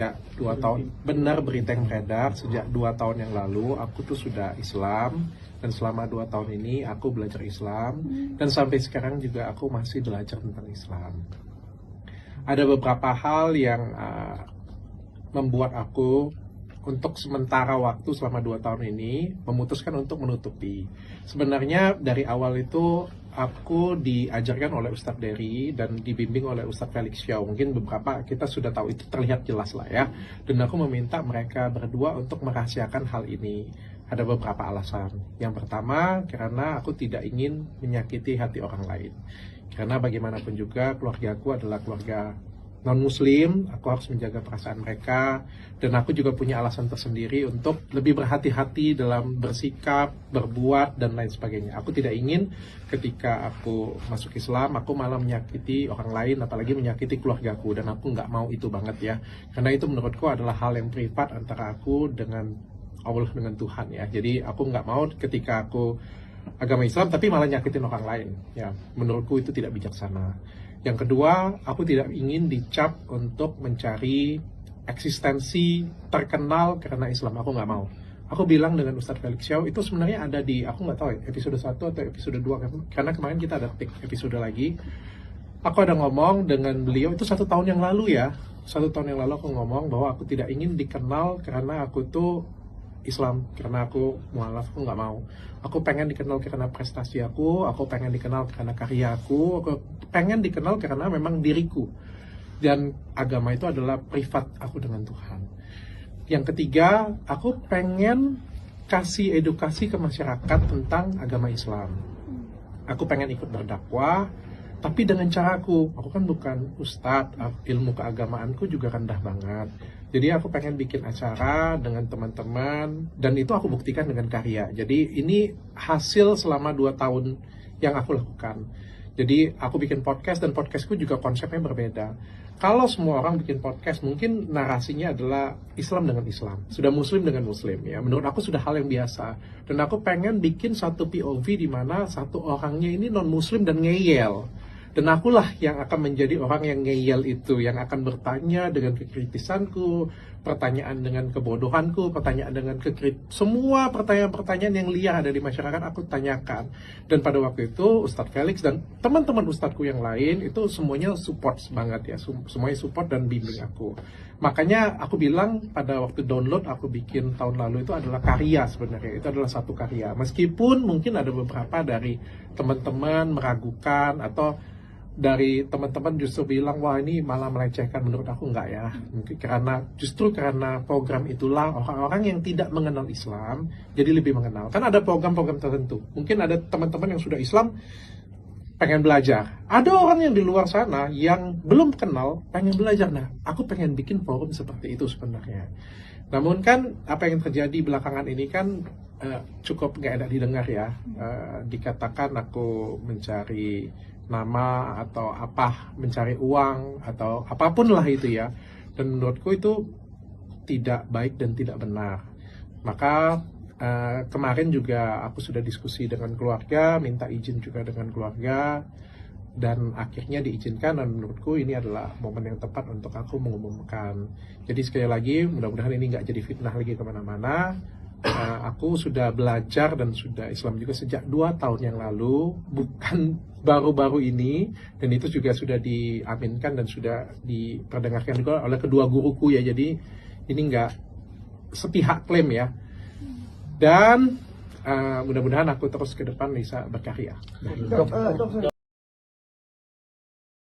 Ya, 2 tahun benar berita yang beredar sejak 2 tahun yang lalu aku tuh sudah Islam, dan selama 2 tahun ini aku belajar Islam, dan sampai sekarang juga aku masih belajar tentang Islam. Ada beberapa hal yang membuat aku untuk sementara waktu selama 2 tahun ini memutuskan untuk menutupi. Sebenarnya dari awal itu aku diajarkan oleh Ustadz Dery dan dibimbing oleh Ustadz Felix Xiao. Mungkin beberapa kita sudah tahu, itu terlihat jelas lah ya. Dan aku meminta mereka berdua untuk merahasiakan hal ini. Ada beberapa alasan. Yang pertama, karena aku tidak ingin menyakiti hati orang lain. Karena bagaimanapun juga keluargaku adalah keluarga non-muslim, aku harus menjaga perasaan mereka, dan aku juga punya alasan tersendiri untuk lebih berhati-hati dalam bersikap, berbuat, dan lain sebagainya. Aku tidak ingin ketika aku masuk Islam, aku malah menyakiti orang lain, apalagi menyakiti keluargaku, dan aku nggak mau itu banget ya. Karena itu menurutku adalah hal yang privat antara aku dengan Allah, dengan Tuhan ya. Jadi aku nggak mau ketika aku agama Islam tapi malah nyakitin orang lain ya, menurutku itu tidak bijaksana. Yang kedua, aku tidak ingin dicap untuk mencari eksistensi terkenal karena Islam. Aku nggak mau. Aku bilang dengan Ustadz Felix Xiao itu sebenarnya ada di, aku nggak tahu ya, episode 1 atau episode 2, karena kemarin kita ada take episode lagi. Aku ada ngomong dengan beliau itu 1 tahun yang lalu ya. 1 tahun yang lalu aku ngomong bahwa aku tidak ingin dikenal karena aku tuh Islam, karena aku mualaf, aku nggak mau. Aku pengen dikenal karena prestasi aku pengen dikenal karena karya aku pengen dikenal karena memang diriku. Dan agama itu adalah privat aku dengan Tuhan. Yang ketiga, aku pengen kasih edukasi ke masyarakat tentang agama Islam. Aku pengen ikut berdakwah, tapi dengan caraku. Aku kan bukan ustadz, ilmu keagamaanku juga rendah banget. Jadi aku pengen bikin acara dengan teman-teman, dan itu aku buktikan dengan karya. Jadi ini hasil selama 2 tahun yang aku lakukan. Jadi aku bikin podcast, dan podcastku juga konsepnya berbeda. Kalau semua orang bikin podcast, mungkin narasinya adalah Islam dengan Islam, sudah Muslim dengan Muslim ya. Menurut aku sudah hal yang biasa. Dan aku pengen bikin satu POV di mana satu orangnya ini non-Muslim dan ngeyel. Dan akulah yang akan menjadi orang yang ngeyel itu, yang akan bertanya dengan kekritisanku, pertanyaan dengan kebodohanku, pertanyaan dengan semua pertanyaan-pertanyaan yang liar ada di masyarakat aku tanyakan. Dan pada waktu itu Ustadz Felix dan teman-teman ustadzku yang lain itu semuanya support banget ya, semuanya support dan bimbing aku. Makanya aku bilang pada waktu download aku bikin tahun lalu itu adalah karya sebenarnya, itu adalah satu karya. Meskipun mungkin ada beberapa dari teman-teman meragukan atau dari teman-teman justru bilang, wah ini malah melecehkan. Menurut aku enggak ya. Mungkin justru karena program itulah orang-orang yang tidak mengenal Islam jadi lebih mengenal. Kan ada program-program tertentu. Mungkin ada teman-teman yang sudah Islam pengen belajar. Ada orang yang di luar sana yang belum kenal pengen belajar. Nah, aku pengen bikin forum seperti itu sebenarnya. Namun kan apa yang terjadi belakangan ini kan cukup nggak enak didengar ya. Dikatakan aku mencari nama atau apa, mencari uang atau apapun lah itu ya. Dan menurutku itu tidak baik dan tidak benar. Maka kemarin juga aku sudah diskusi dengan keluarga, minta izin juga dengan keluarga, dan akhirnya diizinkan. Dan menurutku ini adalah momen yang tepat untuk aku mengumumkan. Jadi sekali lagi, mudah-mudahan ini nggak jadi fitnah lagi kemana-mana. Aku sudah belajar dan sudah Islam juga sejak 2 tahun yang lalu, bukan baru-baru ini, dan itu juga sudah diaminkan dan sudah diperdengarkan juga oleh kedua guruku ya. Jadi ini nggak sepihak klaim ya. Dan mudah-mudahan aku terus ke depan bisa berkarya.